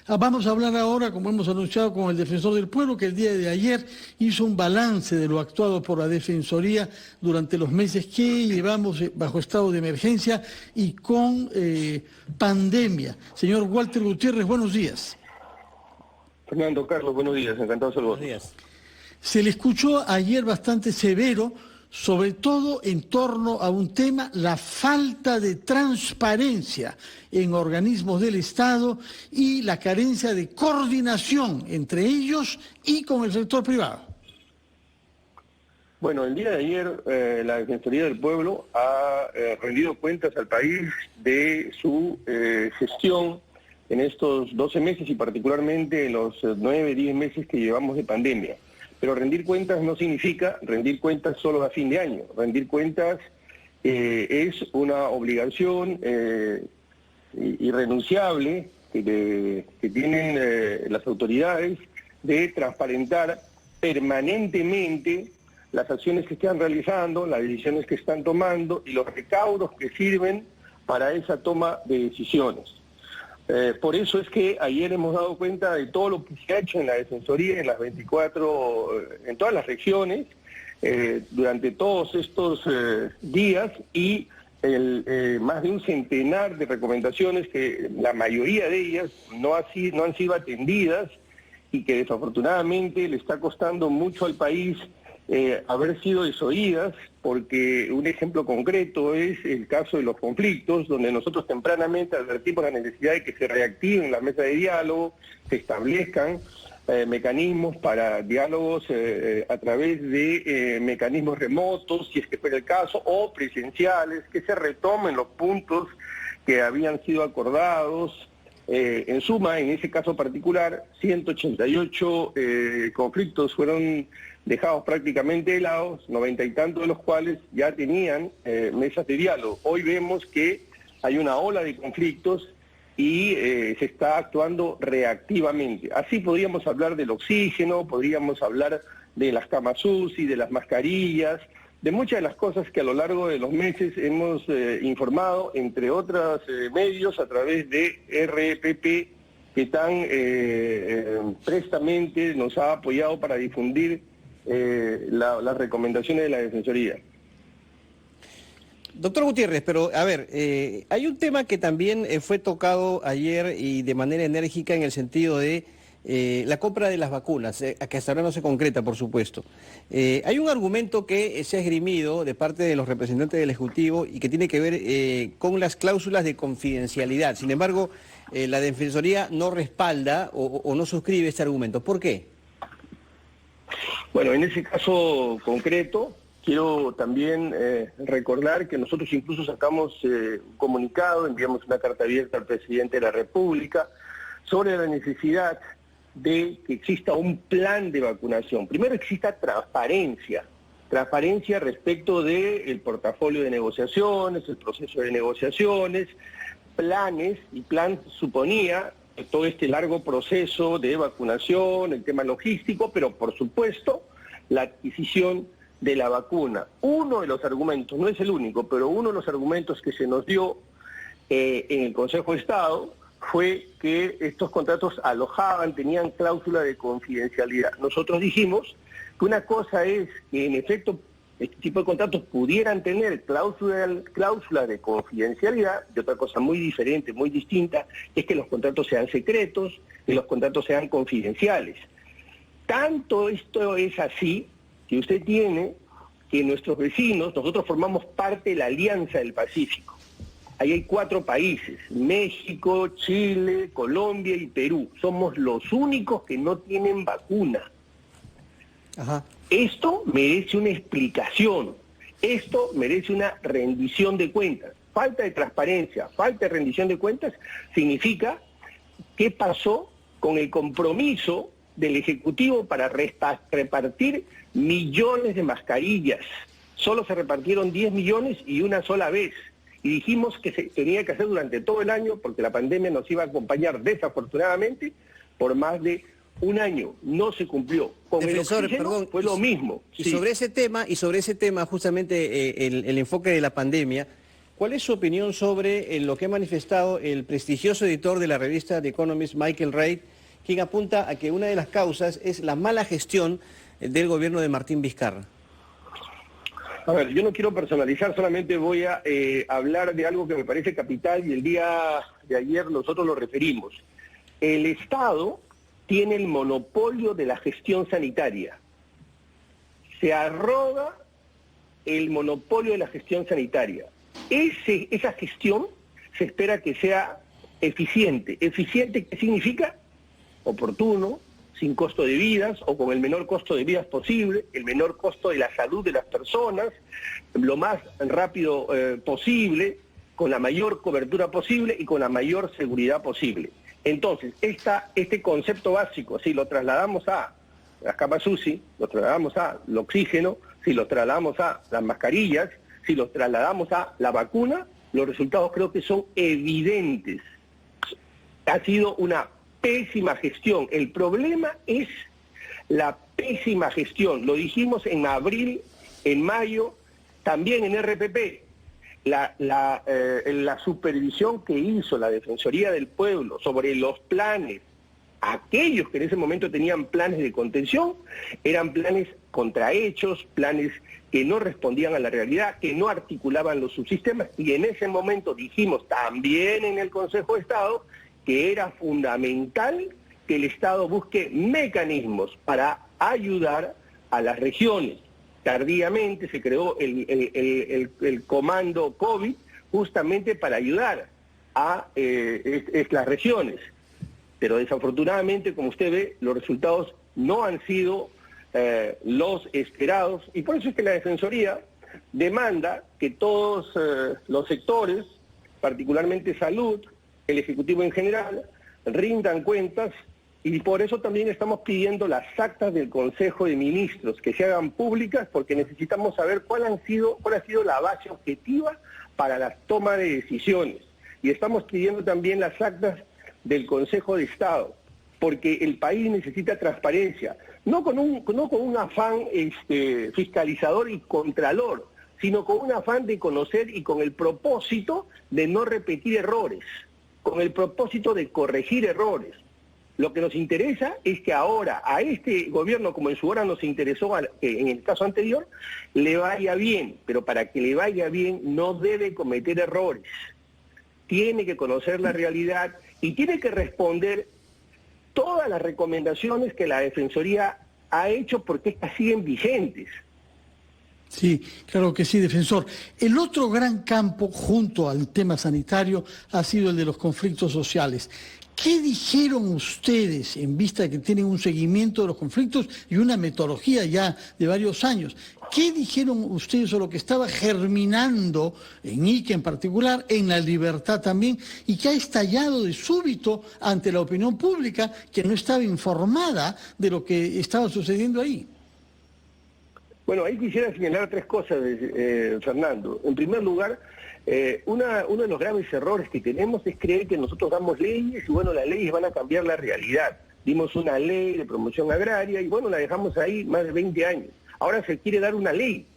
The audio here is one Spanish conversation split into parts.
Vamos a hablar ahora, como hemos anunciado, con el Defensor del Pueblo, que el día de ayer hizo un balance de lo actuado por la Defensoría durante los meses que llevamos bajo estado de emergencia y con pandemia. Señor Walter Gutiérrez, buenos días. Fernando, Carlos, buenos días, encantado de saludarlos. Buenos días. Se le escuchó ayer bastante severo, sobre todo en torno a un tema, la falta de transparencia en organismos del Estado y la carencia de coordinación entre ellos y con el sector privado. Bueno, el día de ayer la Defensoría del Pueblo ha rendido cuentas al país de su gestión en estos 12 meses y particularmente en los 9, 10 meses que llevamos de pandemia. Pero rendir cuentas no significa rendir cuentas solo a fin de año. Rendir cuentas es una obligación irrenunciable que tienen las autoridades de transparentar permanentemente las acciones que están realizando, las decisiones que están tomando y los recaudos que sirven para esa toma de decisiones. Por eso es que ayer hemos dado cuenta de todo lo que se ha hecho en la Defensoría, en las 24, en todas las regiones, durante todos estos días y más de un centenar de recomendaciones que la mayoría de ellas no han sido atendidas y que desafortunadamente le está costando mucho al país haber sido desoídas, porque un ejemplo concreto es el caso de los conflictos, donde nosotros tempranamente advertimos la necesidad de que se reactiven las mesas de diálogo, se establezcan mecanismos para diálogos a través de mecanismos remotos, si es que fuera el caso, o presenciales, que se retomen los puntos que habían sido acordados. En suma, en ese caso particular, 188 conflictos fueron dejados prácticamente helados, 90 y tantos de los cuales ya tenían mesas de diálogo. Hoy vemos que hay una ola de conflictos y se está actuando reactivamente. Así podríamos hablar del oxígeno, podríamos hablar de las camas UCI, de las mascarillas, de muchas de las cosas que a lo largo de los meses hemos informado, entre otros medios, a través de RPP, que tan prestamente nos ha apoyado para difundir las recomendaciones de la Defensoría. Doctor Gutiérrez, pero a ver, hay un tema que también fue tocado ayer y de manera enérgica en el sentido de la compra de las vacunas, que hasta ahora no se concreta, por supuesto. Hay un argumento que se ha esgrimido de parte de los representantes del Ejecutivo y que tiene que ver con las cláusulas de confidencialidad. Sin embargo, la Defensoría no respalda o no suscribe este argumento. ¿Por qué? Bueno, en ese caso concreto, quiero también recordar que nosotros incluso sacamos un comunicado, enviamos una carta abierta al presidente de la República sobre la necesidad de que exista un plan de vacunación. Primero exista transparencia respecto del portafolio de negociaciones, el proceso de negociaciones, planes, y plan suponía todo este largo proceso de vacunación, el tema logístico, pero por supuesto la adquisición de la vacuna. Uno de los argumentos, no es el único, pero uno de los argumentos que se nos dio en el Consejo de Estado fue que estos contratos alojaban, tenían cláusula de confidencialidad. Nosotros dijimos que una cosa es que en efecto este tipo de contratos pudieran tener cláusula de confidencialidad, y otra cosa muy diferente, muy distinta, es que los contratos sean secretos, que los contratos sean confidenciales. Tanto esto es así que usted tiene que nuestros vecinos, nosotros formamos parte de la Alianza del Pacífico. Ahí hay 4 países, México, Chile, Colombia y Perú. Somos los únicos que no tienen vacuna. Ajá. Esto merece una explicación, esto merece una rendición de cuentas. Falta de transparencia, falta de rendición de cuentas significa qué pasó con el compromiso del Ejecutivo para repartir millones de mascarillas. Solo se repartieron 10 millones y una sola vez. Y dijimos que se tenía que hacer durante todo el año porque la pandemia nos iba a acompañar desafortunadamente por más de un año. No se cumplió. Con Defensor, el oxígeno fue lo mismo. Y Sí. sobre ese tema justamente el enfoque de la pandemia, ¿Cuál es su opinión sobre lo que ha manifestado el prestigioso editor de la revista The Economist, Michael Reid, quien apunta a que una de las causas es la mala gestión del gobierno de Martín Vizcarra? A ver, yo no quiero personalizar, solamente voy a hablar de algo que me parece capital y el día de ayer nosotros lo referimos. El Estado tiene el monopolio de la gestión sanitaria. Se arroga el monopolio de la gestión sanitaria. Esa gestión se espera que sea eficiente. ¿Eficiente qué significa? Oportuno, sin costo de vidas o con el menor costo de vidas posible, el menor costo de la salud de las personas, lo más rápido posible, con la mayor cobertura posible y con la mayor seguridad posible. Entonces, este concepto básico, si lo trasladamos a las camas UCI, lo trasladamos a el oxígeno, si lo trasladamos a las mascarillas, si lo trasladamos a la vacuna, los resultados creo que son evidentes. Ha sido una pésima gestión. El problema es la pésima gestión. Lo dijimos en abril, en mayo, también en RPP. La supervisión que hizo la Defensoría del Pueblo sobre los planes, aquellos que en ese momento tenían planes de contención, eran planes contrahechos, planes que no respondían a la realidad, que no articulaban los subsistemas, y en ese momento dijimos también en el Consejo de Estado que era fundamental que el Estado busque mecanismos para ayudar a las regiones. Tardíamente se creó el comando COVID justamente para ayudar a las regiones. Pero desafortunadamente, como usted ve, los resultados no han sido los esperados, y por eso es que la Defensoría demanda que todos los sectores, particularmente salud, el Ejecutivo en general, rindan cuentas, y por eso también estamos pidiendo las actas del Consejo de Ministros que se hagan públicas, porque necesitamos saber cuál ha sido la base objetiva para la toma de decisiones. Y estamos pidiendo también las actas del Consejo de Estado, porque el país necesita transparencia, no con un afán fiscalizador y contralor, sino con un afán de conocer y con el propósito de no repetir errores, con el propósito de corregir errores. Lo que nos interesa es que ahora a este gobierno, como en su hora nos interesó en el caso anterior, le vaya bien, pero para que le vaya bien no debe cometer errores. Tiene que conocer la realidad y tiene que responder todas las recomendaciones que la Defensoría ha hecho, porque estas siguen vigentes. Sí, claro que sí, defensor. El otro gran campo, junto al tema sanitario, ha sido el de los conflictos sociales. ¿Qué dijeron ustedes, en vista de que tienen un seguimiento de los conflictos y una metodología ya de varios años? ¿Qué dijeron ustedes sobre lo que estaba germinando en Ica en particular, en La Libertad también, y que ha estallado de súbito ante la opinión pública que no estaba informada de lo que estaba sucediendo ahí? Bueno, ahí quisiera señalar tres cosas, Fernando. En primer lugar, uno de los graves errores que tenemos es creer que nosotros damos leyes y bueno, las leyes van a cambiar la realidad. Dimos una ley de promoción agraria y bueno, la dejamos ahí más de 20 años. Ahora se quiere dar una ley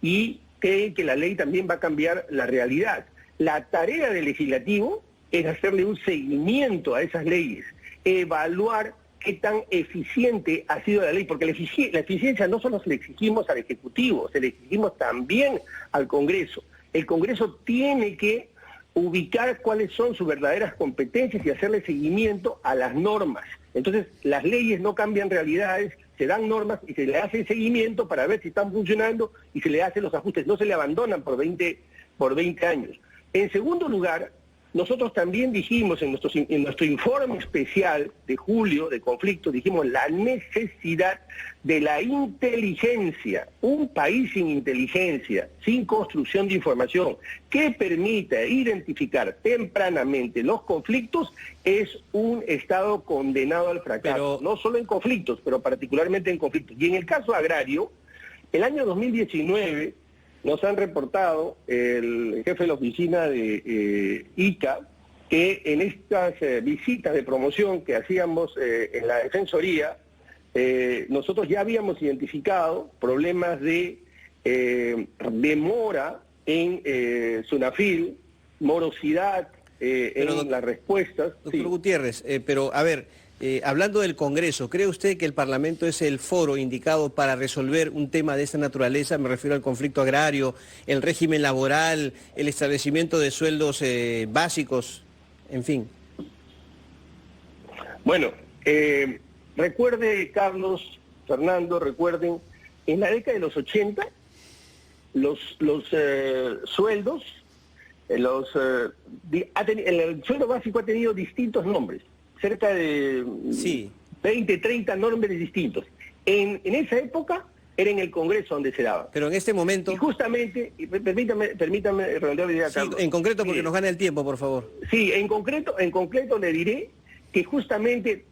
y cree que la ley también va a cambiar la realidad. La tarea del legislativo es hacerle un seguimiento a esas leyes, evaluar qué tan eficiente ha sido la ley, porque la eficiencia no solo se le exigimos al Ejecutivo, se le exigimos también al Congreso. El Congreso tiene que ubicar cuáles son sus verdaderas competencias y hacerle seguimiento a las normas. Entonces, las leyes no cambian realidades, se dan normas y se le hace seguimiento para ver si están funcionando y se le hacen los ajustes, no se le abandonan por 20 años. En segundo lugar, nosotros también dijimos en nuestro informe especial de julio de conflicto, dijimos la necesidad de la inteligencia. Un país sin inteligencia, sin construcción de información, que permita identificar tempranamente los conflictos, es un Estado condenado al fracaso. No solo en conflictos, pero particularmente en conflictos. Y en el caso agrario, el año 2019... nos han reportado el jefe de la oficina de ICA que en estas visitas de promoción que hacíamos en la Defensoría, nosotros ya habíamos identificado problemas de demora en SUNAFIL, morosidad en las respuestas. Doctor Sí. Gutiérrez, pero a ver, hablando del Congreso, ¿cree usted que el Parlamento es el foro indicado para resolver un tema de esta naturaleza? Me refiero al conflicto agrario, el régimen laboral, el establecimiento de sueldos básicos, en fin. Bueno, recuerde, Carlos, Fernando, recuerden, en la década de los 80, los sueldos, el sueldo básico ha tenido distintos nombres, cerca de 20, 30 nombres distintos. En esa época era en el Congreso donde se daba. Pero en este momento... Y justamente, permítame redondear la idea, Sí, Carlos. en concreto, porque Mire, nos gana el tiempo, por favor. Sí, en concreto le diré que justamente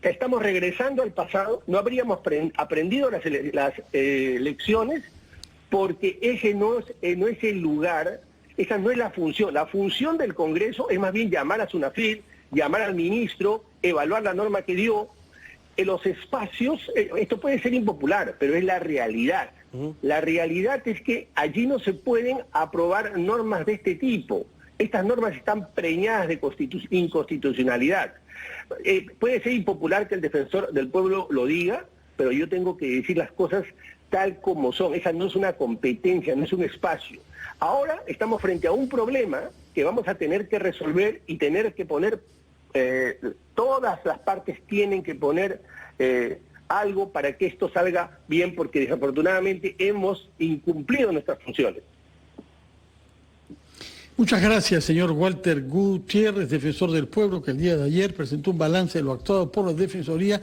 estamos regresando al pasado, no habríamos aprendido las lecciones, porque ese no es el lugar, esa no es la función. La función del Congreso es más bien llamar a SUNAFIL, llamar al ministro, evaluar la norma que dio. En los espacios, esto puede ser impopular, pero es la realidad. La realidad es que allí no se pueden aprobar normas de este tipo. Estas normas están preñadas de inconstitucionalidad. Puede ser impopular que el defensor del pueblo lo diga, pero yo tengo que decir las cosas tal como son. Esa no es una competencia, no es un espacio. Ahora estamos frente a un problema que vamos a tener que resolver y tener que poner, todas las partes tienen que poner algo para que esto salga bien, porque desafortunadamente hemos incumplido nuestras funciones. Muchas gracias, señor Walter Gutiérrez, defensor del pueblo, que el día de ayer presentó un balance de lo actuado por la Defensoría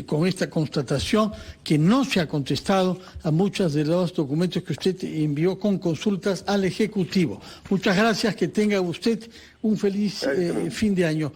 con esta constatación que no se ha contestado a muchos de los documentos que usted envió con consultas al Ejecutivo. Muchas gracias, que tenga usted un feliz fin de año.